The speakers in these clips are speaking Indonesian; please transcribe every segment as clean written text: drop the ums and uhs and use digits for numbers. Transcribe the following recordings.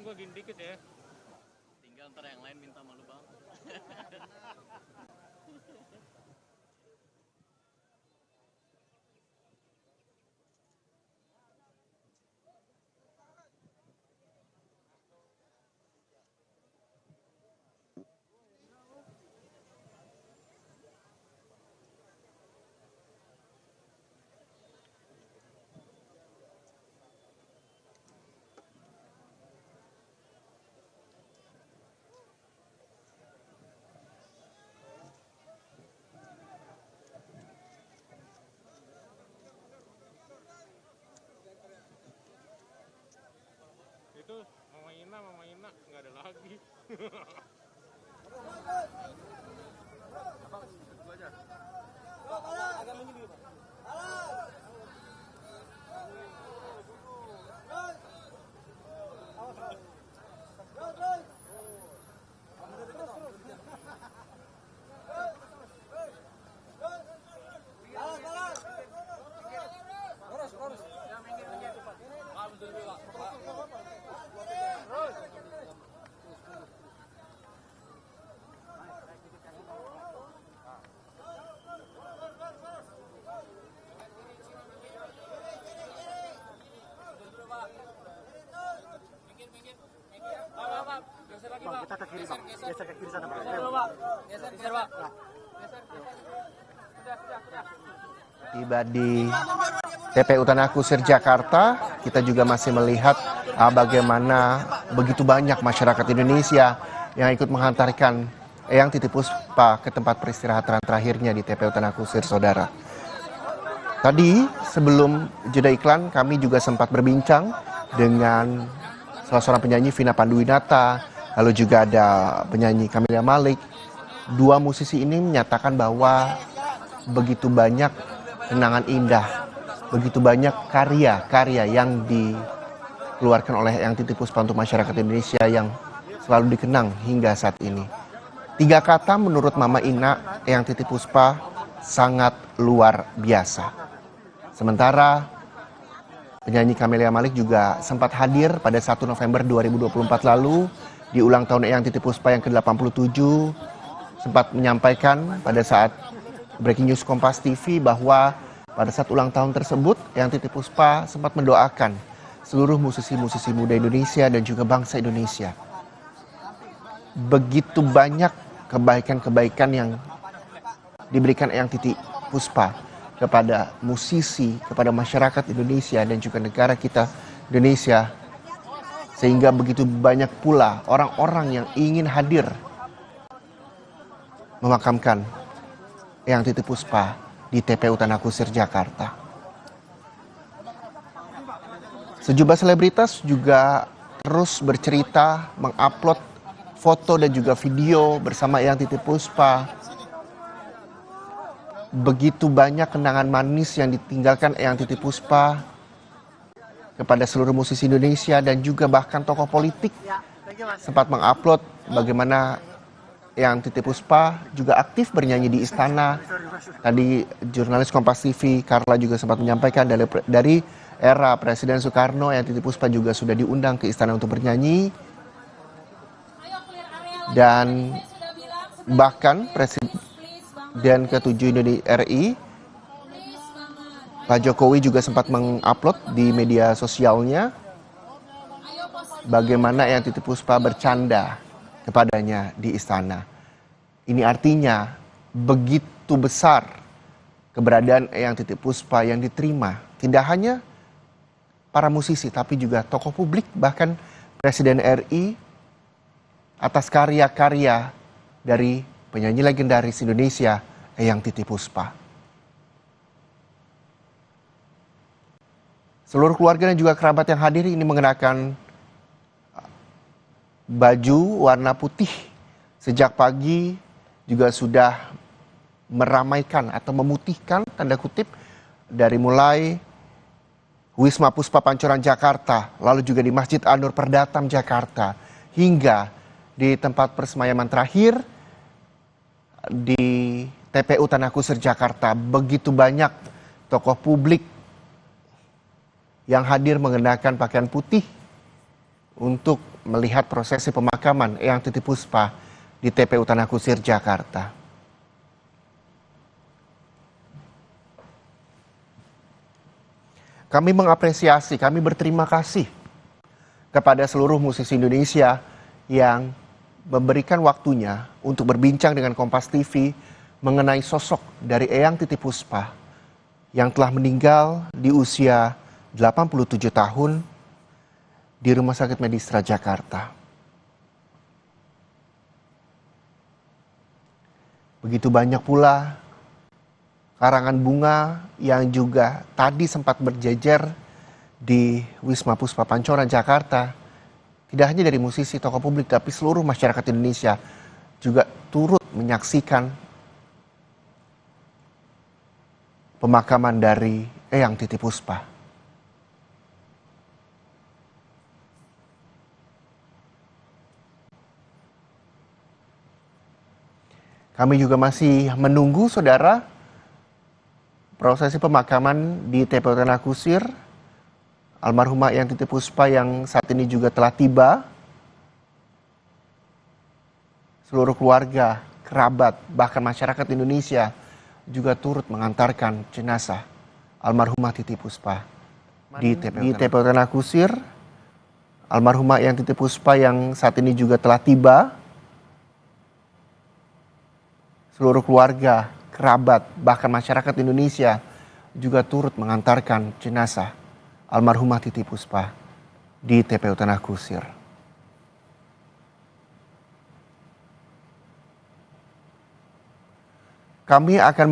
gua gini dikit ya. Tinggal ntar yang lain minta malu bang. Itu Mama Ina nggak ada lagi. Abang, itu aja. Agak menyendiri, Pak. Bang, kita ke kiri, Bang. Geser ke kiri sana, Bang. Geser, Pak. Tiba di TPU Tanah Kusir Jakarta, kita juga masih melihat bagaimana begitu banyak masyarakat Indonesia yang ikut menghantarkan Eyang Titipuspa ke tempat peristirahatan terakhirnya di TPU Tanah Kusir, saudara. Tadi sebelum jeda iklan, kami juga sempat berbincang dengan salah seorang penyanyi, Vina Panduwinata, lalu juga ada penyanyi Camelia Malik. Dua musisi ini menyatakan bahwa begitu banyak kenangan indah, begitu banyak karya-karya yang dikeluarkan oleh Eyang Titipuspa untuk masyarakat Indonesia yang selalu dikenang hingga saat ini. 3 kata menurut Mama Ina, Eyang Titipuspa sangat luar biasa. Sementara penyanyi Camelia Malik juga sempat hadir pada 1 November 2024 lalu di ulang tahun Eyang Titipuspa yang ke-87, sempat menyampaikan pada saat Breaking News Kompas TV bahwa pada saat ulang tahun tersebut Eyang Titipuspa sempat mendoakan seluruh musisi-musisi muda Indonesia dan juga bangsa Indonesia. Begitu banyak kebaikan-kebaikan yang diberikan Eyang Titipuspa kepada musisi, kepada masyarakat Indonesia dan juga negara kita Indonesia, sehingga begitu banyak pula orang-orang yang ingin hadir memakamkan Eyang Titipuspa di TPU Tanah Kusir Jakarta. Sejumlah selebritas juga terus bercerita, mengupload foto dan juga video bersama Eyang Titipuspa. Begitu banyak kenangan manis yang ditinggalkan Eyang Titipuspa kepada seluruh musisi Indonesia dan juga bahkan tokoh politik sempat mengupload bagaimana Eyang Titipuspa juga aktif bernyanyi di istana. Tadi jurnalis Kompas TV Carla juga sempat menyampaikan dari era Presiden Soekarno, Eyang Titipuspa juga sudah diundang ke istana untuk bernyanyi. Dan bahkan Presiden ke-7 Indonesia RI, Pak Jokowi juga sempat mengupload di media sosialnya bagaimana Eyang Titipuspa bercanda kepadanya di istana. Ini artinya begitu besar keberadaan Eyang Titipuspa yang diterima tidak hanya para musisi tapi juga tokoh publik, bahkan Presiden RI, atas karya-karya dari penyanyi legendaris Indonesia Eyang Titipuspa. Seluruh keluarga dan juga kerabat yang hadir ini mengenakan baju warna putih. Sejak pagi juga sudah meramaikan atau memutihkan tanda kutip dari mulai Wisma Puspa Pancoran Jakarta, lalu juga di Masjid An-Nur Perdatam Jakarta, hingga di tempat persemayaman terakhir di TPU Tanah Kusir Jakarta. Begitu banyak tokoh publik yang hadir mengenakan pakaian putih untuk melihat prosesi pemakaman Eyang Titipuspa di TPU Tanah Kusir, Jakarta. Kami mengapresiasi, kami berterima kasih kepada seluruh musisi Indonesia yang memberikan waktunya untuk berbincang dengan Kompas TV mengenai sosok dari Eyang Titipuspa yang telah meninggal di usia 87 tahun di Rumah Sakit Medistra Jakarta. Begitu banyak pula karangan bunga yang juga tadi sempat berjejer di Wisma Puspa Pancoran, Jakarta. Tidak hanya dari musisi, tokoh publik, tapi seluruh masyarakat Indonesia juga turut menyaksikan pemakaman dari Eyang Titipuspa. Kami juga masih menunggu, saudara, prosesi pemakaman di TPU Tanah Kusir almarhumah Eyang Titipuspa yang saat ini juga telah tiba. Seluruh keluarga, kerabat, bahkan masyarakat Indonesia juga turut mengantarkan jenazah almarhumah Titipuspa di TPU Tanah Kusir. Almarhumah Eyang Titipuspa yang saat ini juga telah tiba. Seluruh keluarga, kerabat, bahkan masyarakat Indonesia juga turut mengantarkan jenazah almarhumah Titipuspa di TPU Tanah Kusir. Kami akan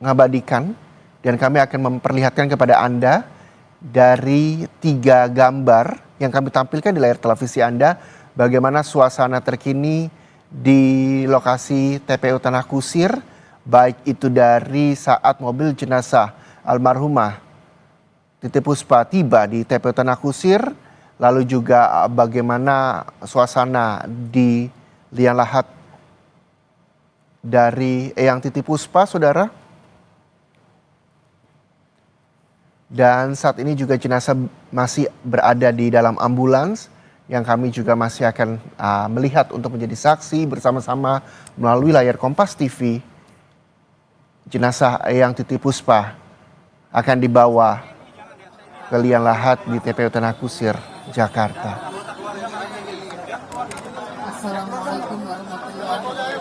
mengabadikan dan kami akan memperlihatkan kepada Anda dari 3 gambar yang kami tampilkan di layar televisi Anda bagaimana suasana terkini di lokasi TPU Tanah Kusir, baik itu dari saat mobil jenazah almarhumah Titipuspa tiba di TPU Tanah Kusir, lalu juga bagaimana suasana di liang lahat dari Eyang Titipuspa, saudara. Dan saat ini juga jenazah masih berada di dalam ambulans yang kami juga masih akan melihat untuk menjadi saksi bersama-sama melalui layar Kompas TV. Jenazah Eyang Titipuspa akan dibawa ke liang lahat di TPU Tanah Kusir, Jakarta. Assalamualaikum warahmatullahi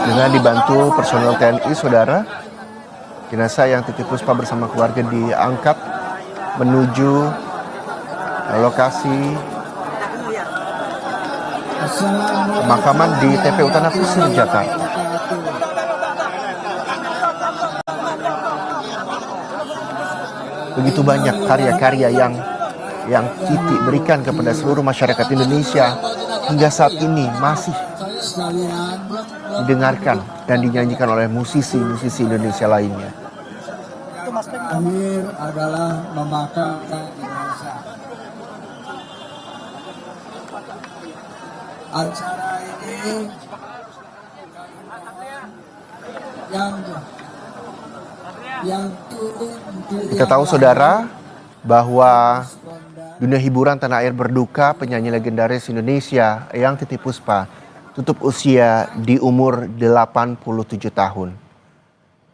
Dengan dibantu personel TNI, saudara, jenazah Eyang Titipuspa bersama keluarga diangkat menuju lokasi pemakaman di TPU Tanah Kusir, Jakarta. Begitu banyak karya-karya yang Titi berikan kepada seluruh masyarakat Indonesia hingga saat ini masih didengarkan dan dinyanyikan oleh musisi-musisi Indonesia lainnya. Akhir adalah memakamkan jenazah. Acara ini yang turun Kita tahu, saudara, bahwa dunia hiburan tanah air berduka penyanyi legendaris Indonesia Eyang Titipuspa tutup usia di umur 87 tahun.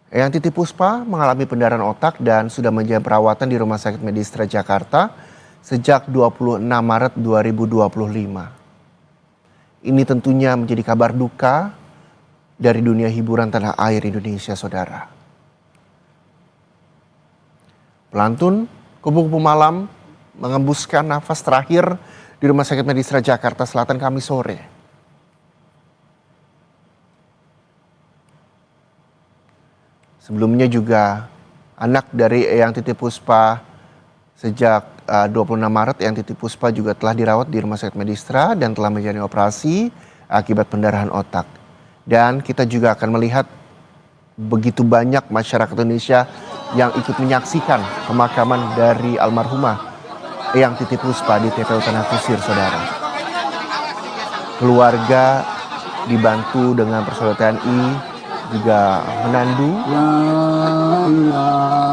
Eyang Titipuspa mengalami pendarahan otak dan sudah menjalani perawatan di Rumah Sakit Medistra Jakarta sejak 26 Maret 2025. Ini tentunya menjadi kabar duka dari dunia hiburan tanah air Indonesia, saudara. Pelantun Kupu-Kupu Malam mengembuskan nafas terakhir di Rumah Sakit Medistra Jakarta Selatan Kamis sore. Sebelumnya juga anak dari Eyang Titipuspa sejak 26 Maret Eyang Titipuspa juga telah dirawat di Rumah Sakit Medistra dan telah menjalani operasi akibat pendarahan otak. Dan kita juga akan melihat begitu banyak masyarakat Indonesia yang ikut menyaksikan pemakaman dari almarhumah Eyang Titi Puspa di TPU Tanah Kusir, saudara. Keluarga dibantu dengan personel TNI juga menandu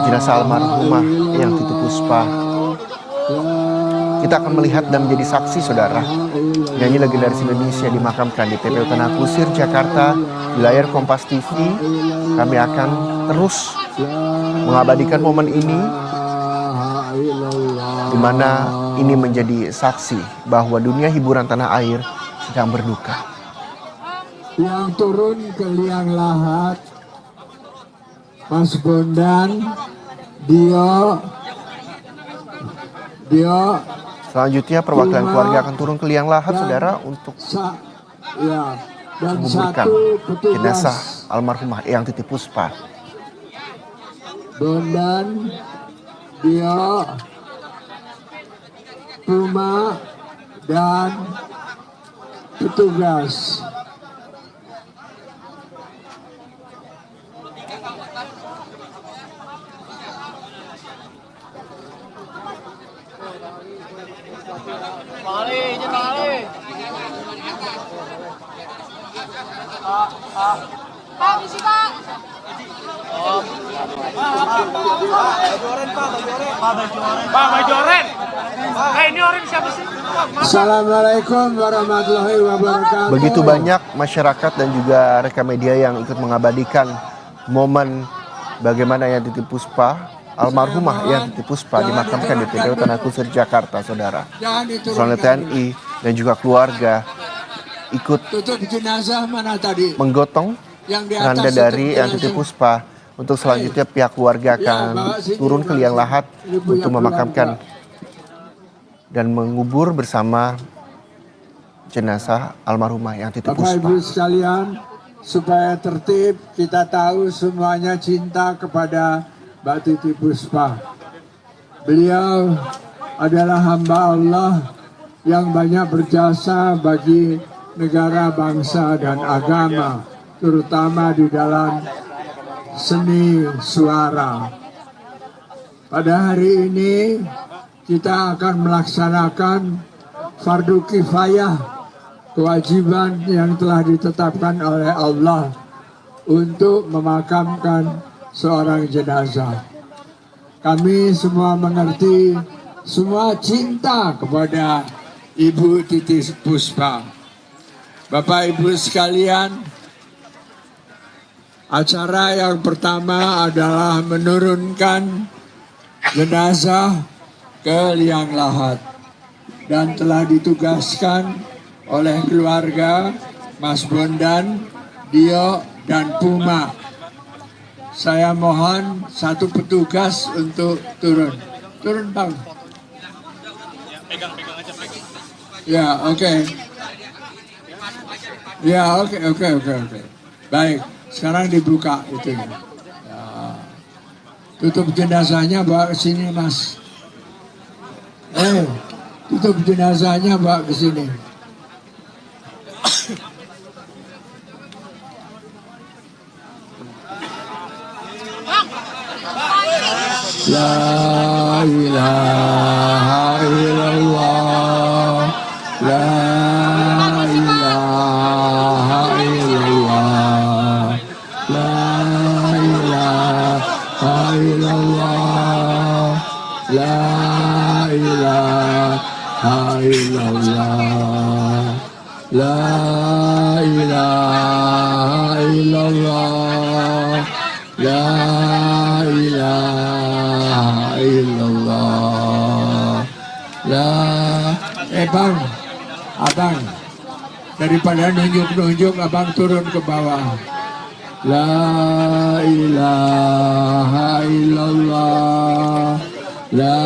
jenazah almarhumah Eyang Titi Puspa. Kita akan melihat dan menjadi saksi, saudara. Nyanyi legendaris Indonesia dimakamkan di TPU Tanah Kusir, Jakarta. Di layar Kompas TV, kami akan terus mengabadikan momen ini, di mana ini menjadi saksi bahwa dunia hiburan tanah air sedang berduka. Yang turun ke liang lahat, Mas Bondan, Dio. Selanjutnya perwakilan keluarga akan turun ke liang lahat, saudara, untuk dan menguburkan satu petugas jenazah almarhumah Eyang Titi Puspa. Bondan, Dio, Puma, dan petugas. Mari, izin mari. Pak, misi Pak. Pak, baju oren. Ini oren siapa sih? Assalamualaikum warahmatullahi wabarakatuh. Begitu banyak masyarakat dan juga rekan media yang ikut mengabadikan momen bagaimana Eyang Titi Puspa, almarhumah Eyang Titi Puspa dimakamkan di TPU Tanah Kusir, Jakarta, saudara. Personel TNI dan juga keluarga ikut Tutup jenazah mana tadi? menggotong Yang di atas keranda dari tutup Eyang Titi jenazah. Puspa. Untuk selanjutnya pihak keluarga akan turun ke liang lahat untuk memakamkan dan mengubur bersama jenazah almarhumah Eyang Titi Bapak Puspa. Ibu sekalian, supaya tertib, kita tahu semuanya cinta kepada Mbak Titi Puspa. Beliau adalah hamba Allah yang banyak berjasa bagi negara, bangsa, dan agama, terutama di dalam seni suara. Pada hari ini kita akan melaksanakan fardu kifayah, kewajiban yang telah ditetapkan oleh Allah untuk memakamkan seorang jenazah. Kami semua mengerti, semua cinta kepada Ibu Titi Puspa. Bapak Ibu sekalian, acara yang pertama adalah menurunkan jenazah ke liang lahat dan telah ditugaskan oleh keluarga Mas Bondan, Dio, dan Puma. Saya mohon satu petugas untuk turun. Turun, Bang. Pegang aja, pegang. Ya, oke. Ya, oke. Baik, sekarang dibuka itu. Ya. Tutup jenazahnya, bawa ke sini, Mas. Tutup jenazahnya, bawa ke sini. La ilaha illallah, la ilaha illallah, la ilaha illallah, la ilaha illallah, la ilaha illallah, la ilaha illallah, la. Bang, abang, daripada nunjuk-nunjuk, abang turun ke bawah. La ilaha illallah, la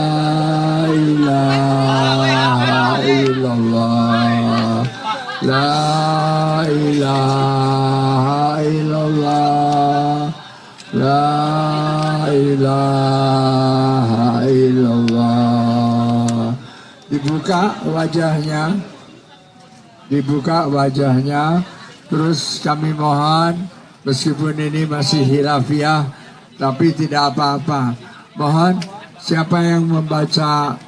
ilaha illallah, la ilaha illallah, la ilaha illallah. Dibuka wajahnya, terus kami mohon, meskipun ini masih hilafiah, tapi tidak apa-apa. Mohon siapa yang membaca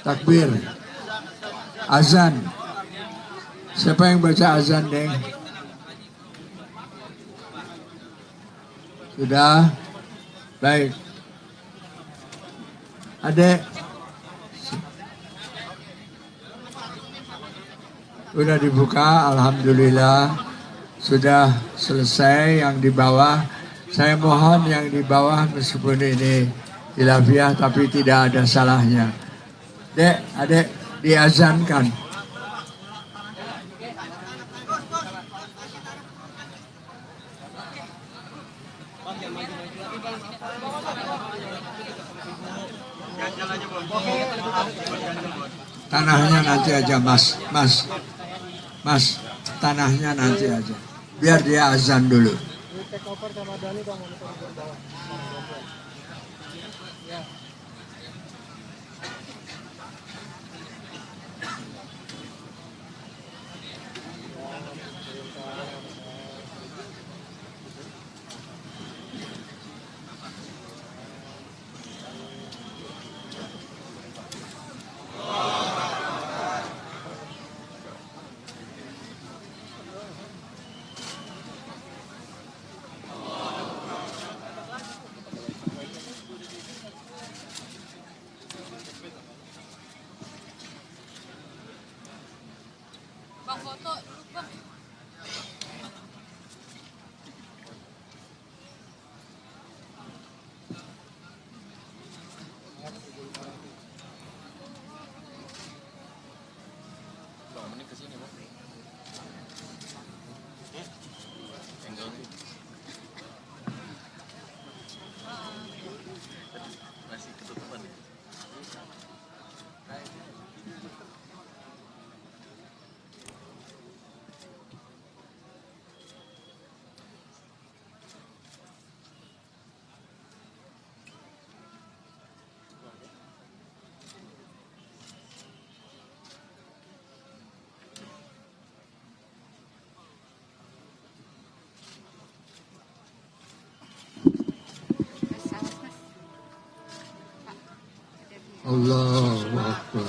Takbir. Azan. Siapa yang baca azan, Deng? Sudah? Baik. Adek. Sudah dibuka, alhamdulillah. Sudah selesai yang di bawah. Saya mohon yang di bawah meskipun ini khilafiyah tapi tidak ada salahnya. Dek, adek diazankan. Tanahnya nanti aja, Mas, tanahnya nanti aja. Biar dia azan dulu. Bang foto dulu bang. Allahu Akbar.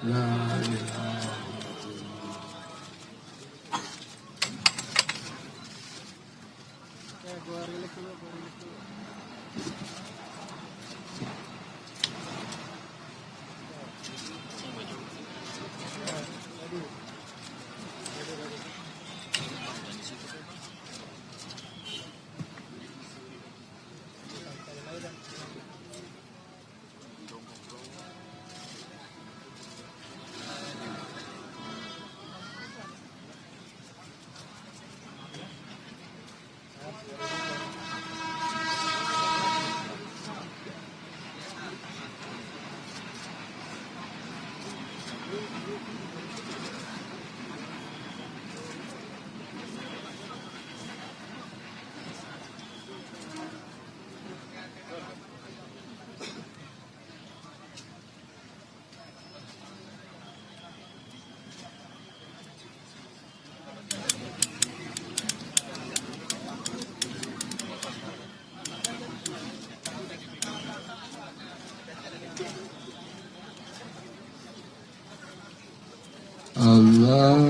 La ilaha.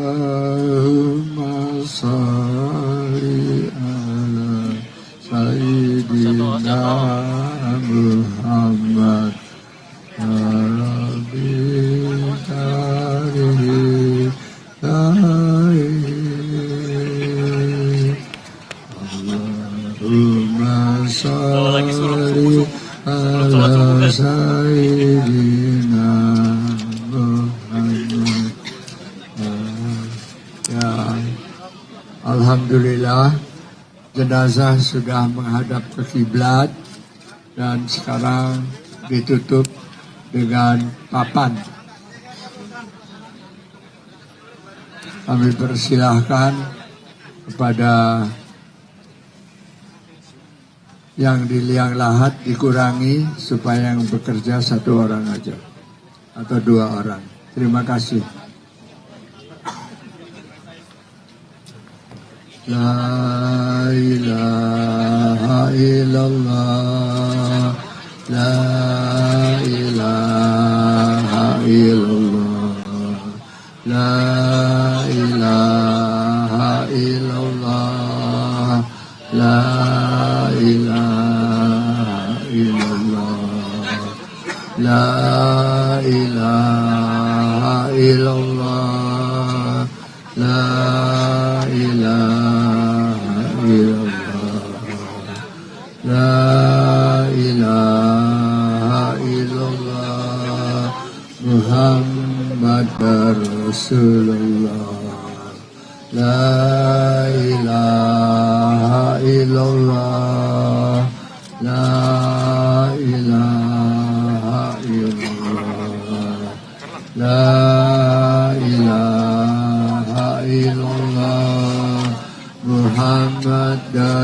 Allahumma salli ala Sayyidina Muhammad Rabbi karihi Allahumma salli ala Sayyidina Muhammad. Ya, alhamdulillah jenazah sudah menghadap ke kiblat dan sekarang ditutup dengan papan. Kami persilahkan kepada yang di liang lahat dikurangi supaya yang bekerja 1 orang aja atau 2 orang. Terima kasih. La ilaha illallah. La ilaha illallah. La ilaha illallah. La ilaha illallah. La ilaha illallah. La ilaha illallah. La ilaha illallah. Muhammad Rasulullah. La ilaha illallah. La ilaha illallah. La ilaha illallah. Muhammad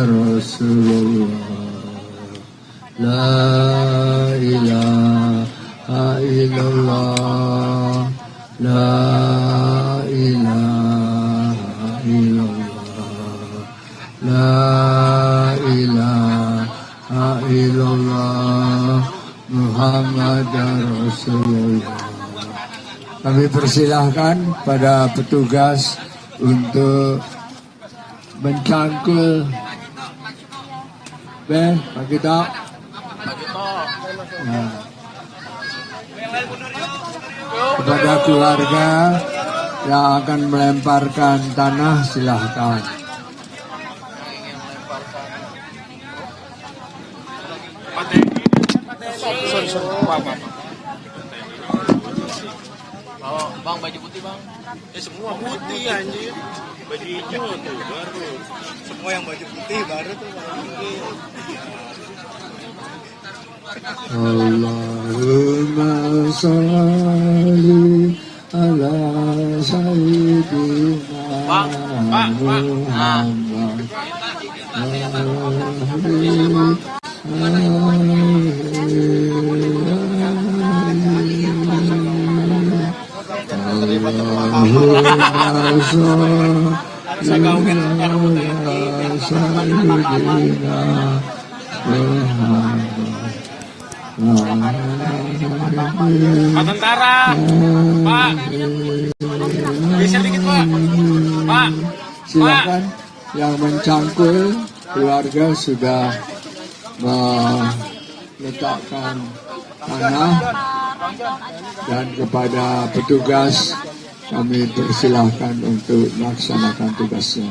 Rasulullah. La ilaha illallah. La ilaha illallah. La ilaha illallah. Muhammad Rasulullah. Kami persilahkan pada petugas untuk mencangkul Pak Gito. Nah. Kepada keluarga yang akan melemparkan tanah, silahkan. Bang, baju putih bang. Semua putih anjir. Baju hijau tuh baru. Semua yang baju putih baru tuh. Allahumma sholli ala sayyidina Muhammad. Pak Tentara, Pak, geser dikit Pak, Pak. Silakan yang mencangkul keluarga sudah meletakkan tanah dan kepada petugas kami persilahkan untuk melaksanakan tugasnya.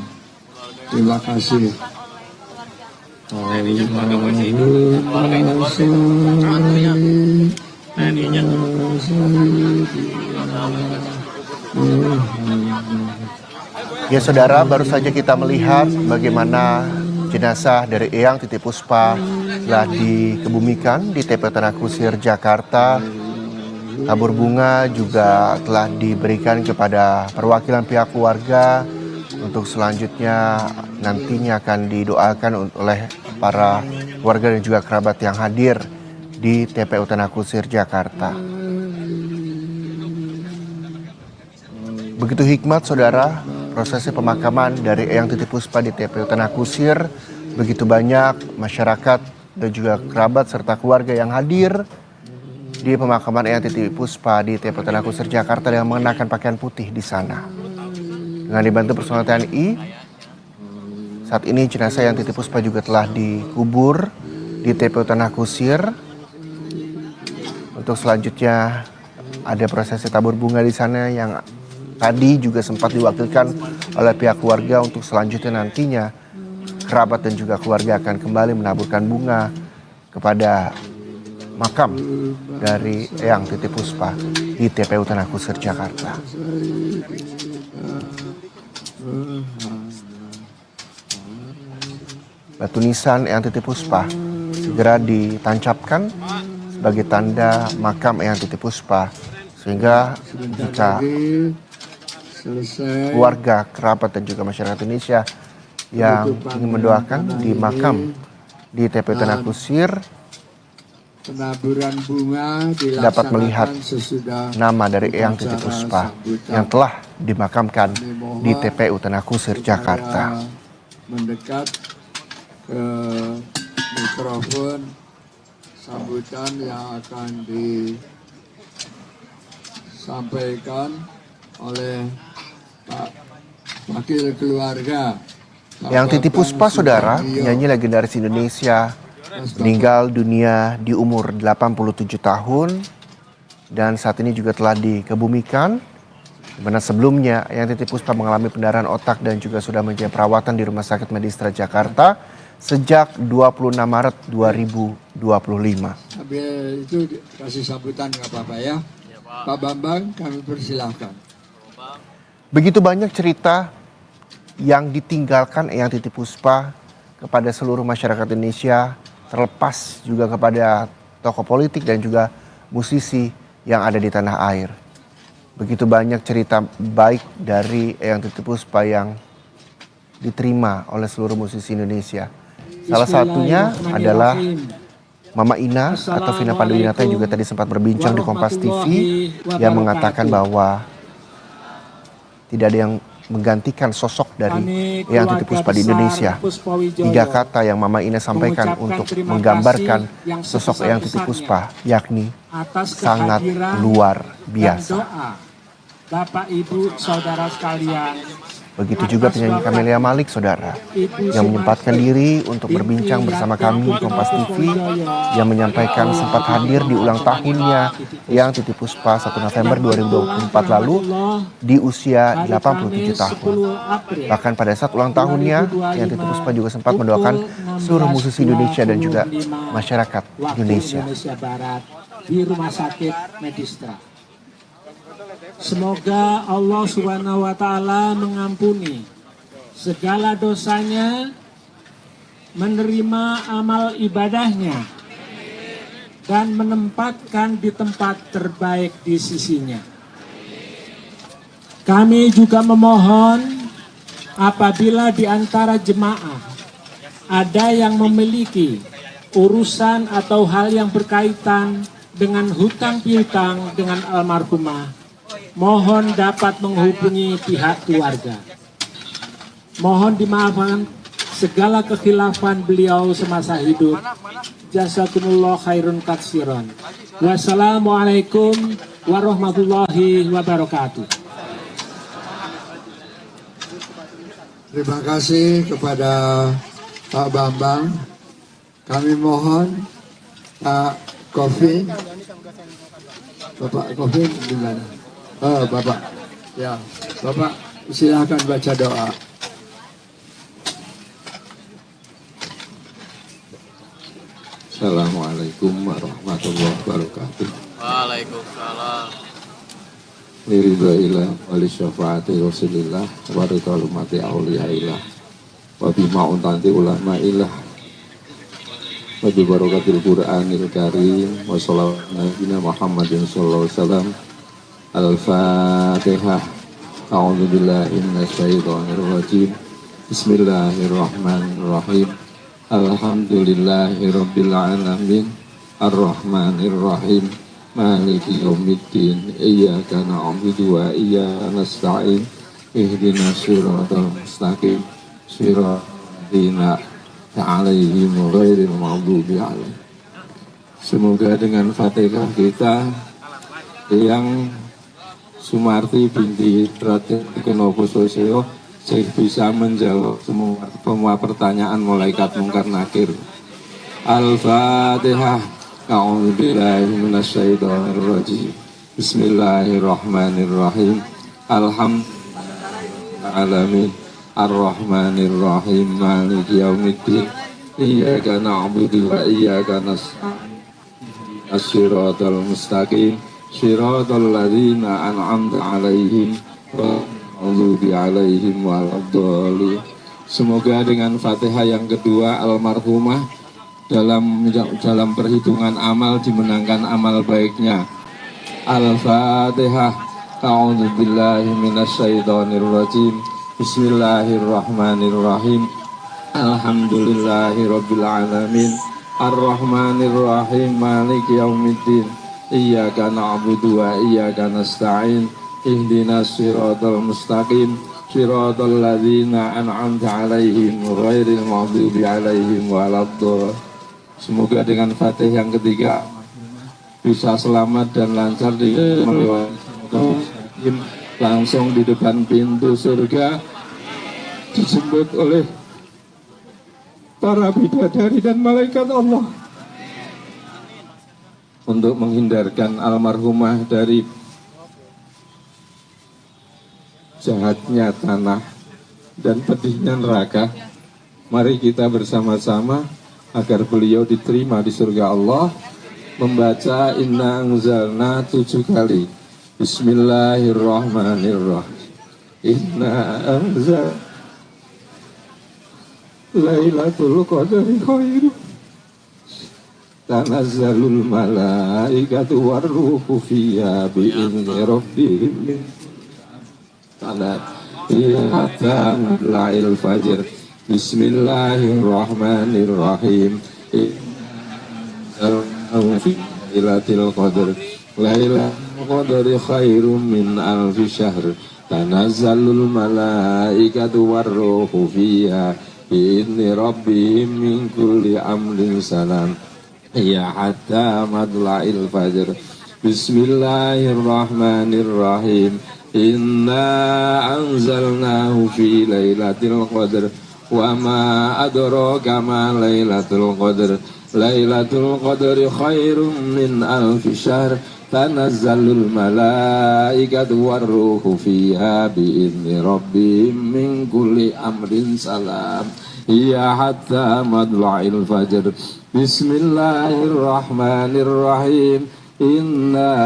Terima kasih. Ya saudara, baru saja kita melihat bagaimana jenazah dari Eyang Titipuspa telah dikebumikan di TPU Tanah Kusir, Jakarta. Tabur bunga juga telah diberikan kepada perwakilan pihak keluarga untuk selanjutnya nantinya akan didoakan oleh para warga dan juga kerabat yang hadir di TPU Tanah Kusir, Jakarta. Begitu hikmat saudara, prosesi pemakaman dari Eyang Titipuspa di TPU Tanah Kusir. Begitu banyak masyarakat dan juga kerabat serta keluarga yang hadir di pemakaman Eyang Titipuspa di TPU Tanah Kusir, Jakarta yang mengenakan pakaian putih di sana. Dengan dibantu personel TNI, saat ini jenazah Eyang Titipuspa juga telah dikubur di TPU Tanah Kusir. Untuk selanjutnya ada prosesi tabur bunga di sana yang tadi juga sempat diwakilkan oleh pihak keluarga. Untuk selanjutnya nantinya kerabat dan juga keluarga akan kembali menaburkan bunga kepada makam dari Eyang Titipuspa di TPU Tanah Kusir, Jakarta. Batu nisan Eyang Titipuspa segera ditancapkan sebagai tanda makam Eyang Titipuspa, sehingga jika keluarga, kerabat dan juga masyarakat Indonesia yang ingin mendoakan di makam di TPU Tanah Kusir penaburan bunga dapat melihat nama dari Eyang upacara Titipuspa sambutan yang telah dimakamkan di TPU Tanah Kusir, Jakarta. mendekat ke mikrofon sambutan yang akan disampaikan oleh Pak Wakil Keluarga. Yang Titi Puspa, saudara, penyanyi legendaris Indonesia, meninggal dunia di umur 87 tahun dan saat ini juga telah dikebumikan. Di mana sebelumnya yang Titi Puspa mengalami pendarahan otak dan juga sudah menjalani perawatan di Rumah Sakit Medistra Jakarta sejak 26 Maret 2025. Sambil itu kasih sambutan nggak apa-apa ya. Pak Bambang, kami persilahkan. Begitu banyak cerita yang ditinggalkan Eyang Titi Puspa kepada seluruh masyarakat Indonesia, terlepas juga kepada tokoh politik dan juga musisi yang ada di tanah air. Begitu banyak cerita baik dari Eyang Titi Puspa yang diterima oleh seluruh musisi Indonesia. Salah satunya adalah Mama Ina atau Vina Panduwinata yang juga tadi sempat berbincang di Kompas TV yang mengatakan bahwa tidak ada yang menggantikan sosok dari Eyang Titi Puspa di Indonesia. 3 kata yang Mama Ina sampaikan untuk menggambarkan sosok Eyang Titi Puspa, yakni sangat luar biasa. Bapak, Ibu, Saudara sekalian. Begitu juga penyanyi Camelia Malik, saudara, yang menyempatkan diri untuk berbincang bersama kami di Kompas TV, yang menyampaikan sempat hadir di ulang tahunnya Eyang Titi Puspa 1 November 2024 lalu di usia 87 tahun. Bahkan pada saat ulang tahunnya, Eyang Titi Puspa juga sempat mendoakan seluruh musisi Indonesia dan juga masyarakat Indonesia. Barat di Rumah Sakit Medistra. Semoga Allah Subhanahu wa Ta'ala mengampuni segala dosanya, menerima amal ibadahnya, dan menempatkan di tempat terbaik di sisinya. Kami juga memohon apabila di antara jemaah ada yang memiliki urusan atau hal yang berkaitan dengan hutang piutang dengan almarhumah, mohon dapat menghubungi pihak keluarga. Mohon dimaafkan segala kekhilafan beliau semasa hidup. Jazakumullah khairun katsiran. Wassalamualaikum warahmatullahi wabarakatuh. Terima kasih kepada Pak Bambang. Kami mohon Pak Kofi. Bapak Kofi di mana? Oh, Bapak. Ya, Bapak silakan baca doa. Assalamualaikum warahmatullahi wabarakatuh. Waalaikumsalam. Liridhaillah wali syafaati rasulillah wa ridha umati auliyaillah wa bima untanti ulamailah wa bi barakatil Qur'anil Karim wa sallallahu nabiyina Muhammadin sallallahu alaihi wasallam. Al-Fatihah. A'udzu billahi minasyaitonir rajim. Bismillahirrahmanirrahim. Alhamdulillahirabbil alamin. Ar-Rahmanir Rahim. Maliki yaumiddin. Iyyaka na'budu wa iyyaka nasta'in. Ihdinas siratal mustaqim. Siratal ladzina alaihim ghairil maghdubi alaihim. Semoga dengan Fatihah kita yang Sumarti binti Raden Kenopososio bisa menjawab semua pertanyaan malaikat mungkar nakir. Al-Fatihah. A'udzubillahi minasyaitonir rajim. Bismillahirrahmanirrahim. Alhamdulillahirabbil Ar-Rahmanir Rahim. Maliki yaumiddin. Iyyaka na'budu wa iyyaka nasta'in. As-siratal mustaqim. Shiratal ladzina an'amta 'alaihim waghdubi 'alaihim waladdallin. Semoga dengan Fatihah yang kedua almarhumah dalam perhitungan amal dimenangkan amal baiknya. Al-Fatihah. A'udzubillahi minasyaitonir rajim. Bismillahirrahmanirrahim. Alhamdulillahirabbil alamin. Ar-Rahmanir Rahim. Maliki yaumiddin. Iyyaka na'budu wa iyyaka nasta'in. Ihdinas siratal mustaqim. Shiratal ladzina an'amta 'alaihim ghairil maghdubi 'alaihim waladdallin. Semoga dengan Fatih yang ketiga bisa selamat dan lancar di langsung di depan pintu surga disebut oleh para bidadari dan malaikat Allah untuk menghindarkan almarhumah dari jahatnya tanah dan pedihnya neraka. Mari kita bersama-sama agar beliau diterima di surga Allah membaca inna anzalna 7 kali. Bismillahirrahmanirrahim. Inna anzalna Lailatul Qadri khairu tanazzalul malaikatu warruhu fiha bi'izni rabbihim hatta matla'il fajr. Bismillahirrahmanirrahim. Lailatul Qadr Lailatul Qadri khairum min alfi syahr tanazzalul malaikatu warruhu fiha bi'izni rabbihim min kulli amrin salam ya hatta matla'il fajr. Bismillahirrahmanirrahim. Inna anzalnahu fi lailatul qadr wa ma adraka ma lailatul qadr. Lailatul qadri khairum min alfi syahr tanazzalul malaikatu warruhu fiha bi'izni rabbihim min kulli amrin salam ya hatta matla'il fajr. Bismillahirrahmanirrahim. Inna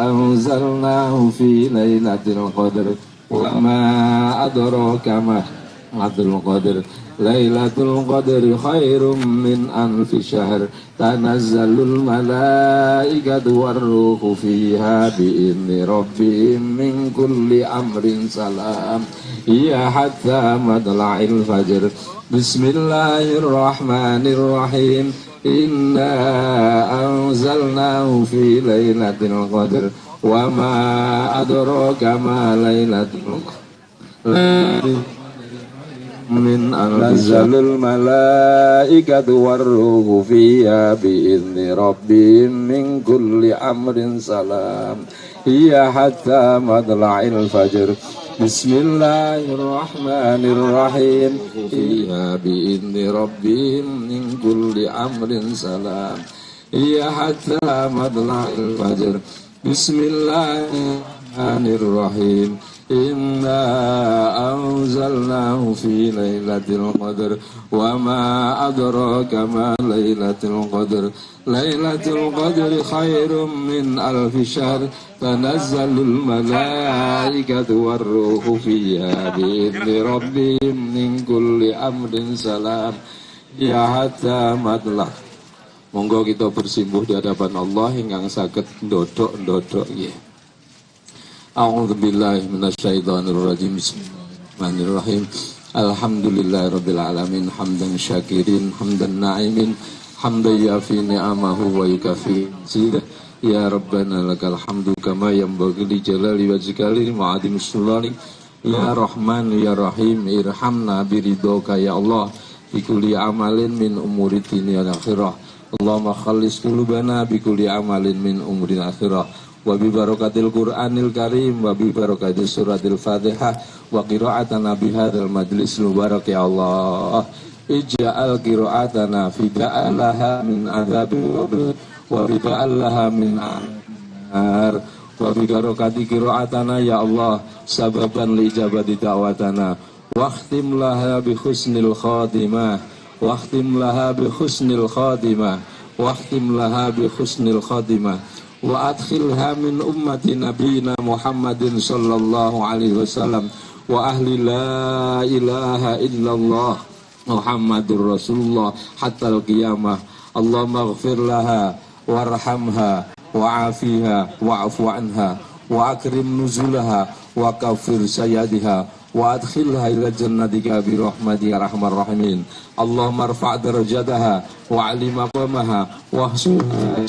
anzalnahu fi lailatul qadr wa ma adraka ma lailatul qadr. Lailatul qadri khairum min alfi syahr tanazzalul malaikatu warruhu fiha bi'izni rabbihim min kulli amrin salam ya hatta matla'il fajr. Bismillahirrahmanirrahim. Inna anzalnahu fi lailatul qadr wa ma adraka ma lailatul qadr min anzalul malaikatu warruhu fiha bi'izni rabbihim min kulli amrin salam ya hatta matla'il fajr. Bismillahirrahmanirrahim. Fiha bi'izni rabbihim min kulli amrin salam ya hatta matla'il fajr. Bismillahirrahmanirrahim. Inna anzalnahu fi lailatul qadr wa ma adraka ma lailatul qadr. Lailatul qadri khairum min alfi syahr tanazzalul malaikatu warruhu fiha bi'izni rabbihim min kulli amrin salam ya hatta matla'. Monggo kita bersimpuh di hadapan Allah ingkang saged ndodok-ndodok nggih. A'udzu billahi minasyaitonir rajim. Bismillahirrahmanirrahim. Alhamdulillahirabbil alamin hamdan syakirin hamdan na'imin hamdan yafi ni'amahu wa yukafi zidah. Ya Rabbana lakal hamdu kama yanbaghi li jalali wajhika wa 'azimi sultani. Ya Rahman ya Rahim irhamna biridhoka ya Allah bi kulli amalin min umuri dunya wal akhirah. Allahumma khallis qulubana bi kulli amalin min umuri akhirah. Wa bi barakatil Qur'anil Karim wa bi barakatil suratil Fatihah wa qira'atana bi hadzal majlis mubarak ya Allah. Ij'al qira'atana fida'alaha min adzabil qabr wa bida'alaha min nar wa bi barakati qira'atana ya Allah sababan li ijabati da'watana wa khtim laha bi husnil khatimah wa khtim laha bi husnil khatimah wa khtim laha bi husnil khatimah wa adkhilha min ummati nabiyina Muhammadin sallallahu alaihi wasallam wa ahli la ilaha illallah Muhammadur Rasulullah hatta al-qiyamah. Allahumma ighfir laha warhamha wa'afiha wa'fu anha wa akrim nuzulaha wa kafir sayadiha wa adkhilha ila jannatika bi rahmati ya arhamar rahimin. Allahumma irfa' darajataha wa 'ali maqamaha wa ahsuha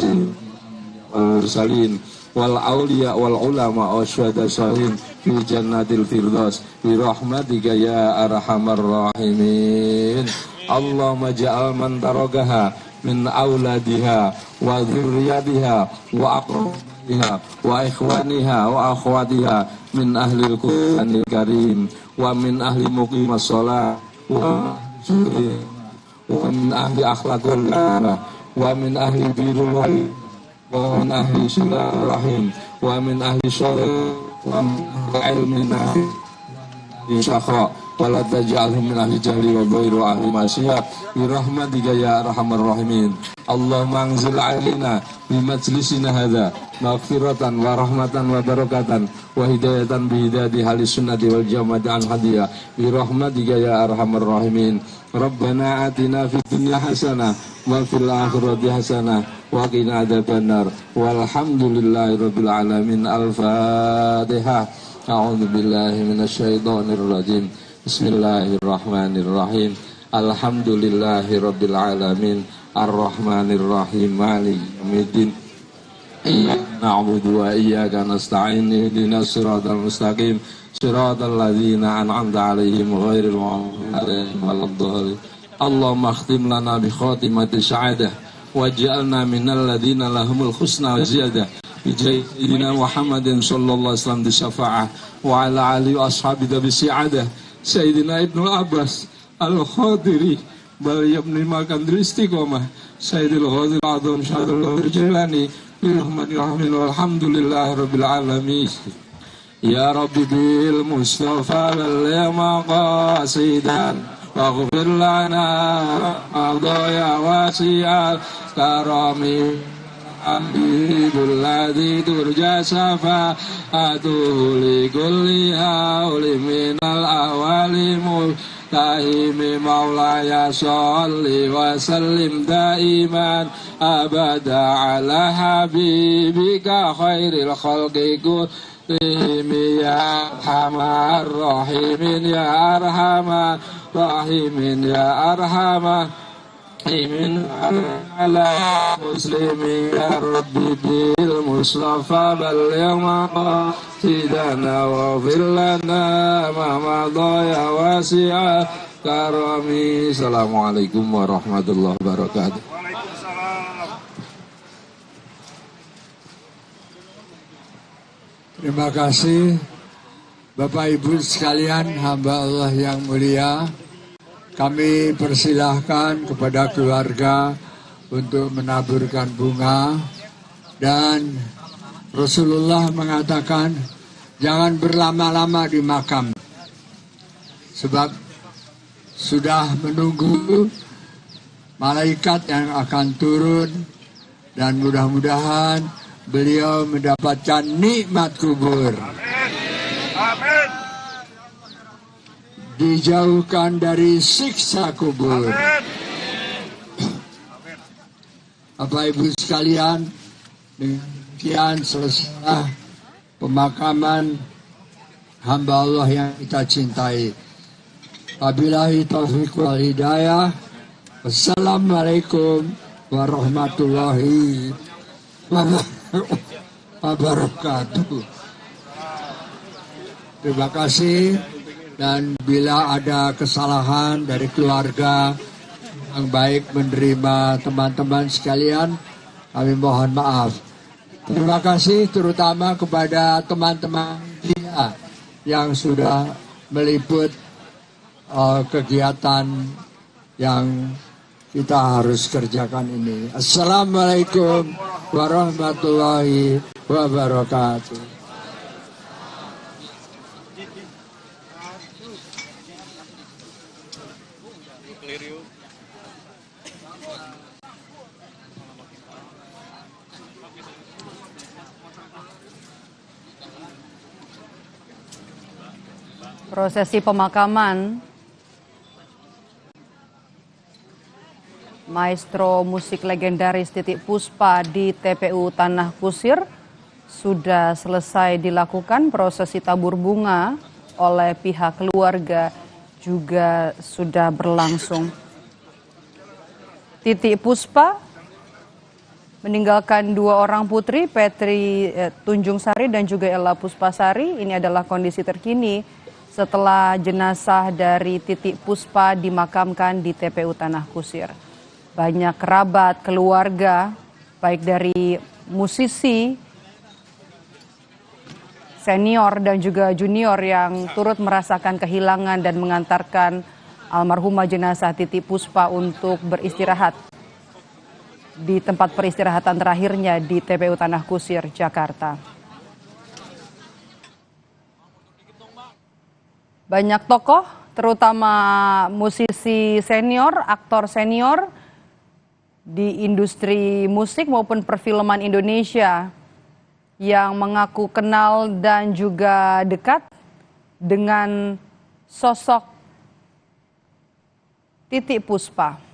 mursalin wal auliya wal ulama wa syuhada salihin fi jannatil firdaus bi rahmatika ya arhamar rahimin. Allahumma ja'al man taragaha min auladiha wa dzurriyyatiha wa aqrabiha wa ikhwaniha wa akhwatiha min ahli al-Qur'anil Karim wa min ahli muqimas shalah wa min ahli akhlaqul karimah wa min ahli birrul wali wa min ahli silatul rahim wa min ahli syarri wa min ahli ilmin nafi syakha wa la taj'alhum min ahli jahli wa ghairu ahli masyiyah bi rahmatika ya arhamar rahimin. Allahumma anzil alaina bi majlisina hadza maghfiratan wa rahmatan wa barakatan wa hidayatan bi hidayati ahli sunnati wal jamaah al hadiyah bi rahmatika ya arhamar rahimin. Rabbana atina fid dunya hasanah wa fil akhirati hasanah wa qina adzabannar. Walhamdulillahi rabbil alamin. Al-Fatihah. A'udzu billahi minasy syaithanir rajim. Bismillahirrahmanirrahim. Alhamdulillahi rabbil alamin. Ar-Rahmanir Rahim. Maliki yaumiddin. Iyyaka na'budu wa iyyaka nasta'in. Ihdinas siratal mustaqim. Siratal ladzina an'amta 'alaihim ghairil maghdubi 'alaihim waladdallin. Allahumma khtim lana bi khatimati sa'adah waj'alna minal ladzina lahumul husna wa ziyadah bi sayyidina Muhammadin sallallahu alaihi wasallam bi syafa'ah wa ala alihi wa ashabihi bi si'adah Sayyidina Ibnu Abbas al-Khadiri bal yabni makan istiqomah Sayyidil Ghazil Azam Syahidul Jilani Bismillahirrahmanirrahim. Walhamdulillahi rabbil alamin. Ya Rabbi bil Mustafa wal maqasidan waghfir lana adaya wasi'al karami Habibul ladzi turja syafa'atuhu li kulli hauli minal awali multahimi maulaya sholli wa sallim daiman abada ala habibika khairil khalqi kullihim ya arhamar rahimin ya arhamar rahimin ya arhamar Imin ala muslimin ya Rabbi bil Mustafa balligh maqasidana wa fillana ma madaya wasi'a karami. Assalamualaikum warahmatullahi wabarakatuh. Terima kasih Bapak Ibu sekalian, hamba Allah yang mulia. Kami persilahkan kepada keluarga untuk menaburkan bunga, dan Rasulullah mengatakan jangan berlama-lama di makam sebab sudah menunggu malaikat yang akan turun, dan mudah-mudahan beliau mendapatkan nikmat kubur. Amin. Dijauhkan dari siksa kubur. Bapak Ibu sekalian, demikian selesai pemakaman hamba Allah yang kita cintai. Wabillahi taufiq wal hidayah. Wassalamualaikum warahmatullahi wabarakatuh. Terima kasih. Dan bila ada kesalahan dari keluarga yang baik menerima teman-teman sekalian, kami mohon maaf. Terima kasih terutama kepada teman-teman kita yang sudah meliput kegiatan yang kita harus kerjakan ini. Assalamualaikum warahmatullahi wabarakatuh. Prosesi pemakaman maestro musik legendaris Titiek Puspa di TPU Tanah Kusir sudah selesai dilakukan. Prosesi tabur bunga oleh pihak keluarga juga sudah berlangsung. Titiek Puspa meninggalkan 2 orang putri, Petri Tunjung Sari dan juga Ella Puspasari. Ini adalah kondisi terkini setelah jenazah dari Titik Puspa dimakamkan di TPU Tanah Kusir. Banyak kerabat, keluarga, baik dari musisi, senior dan juga junior yang turut merasakan kehilangan dan mengantarkan almarhumah jenazah Titik Puspa untuk beristirahat di tempat peristirahatan terakhirnya di TPU Tanah Kusir, Jakarta. Banyak tokoh, terutama musisi senior, aktor senior di industri musik maupun perfilman Indonesia yang mengaku kenal dan juga dekat dengan sosok Titik Puspa.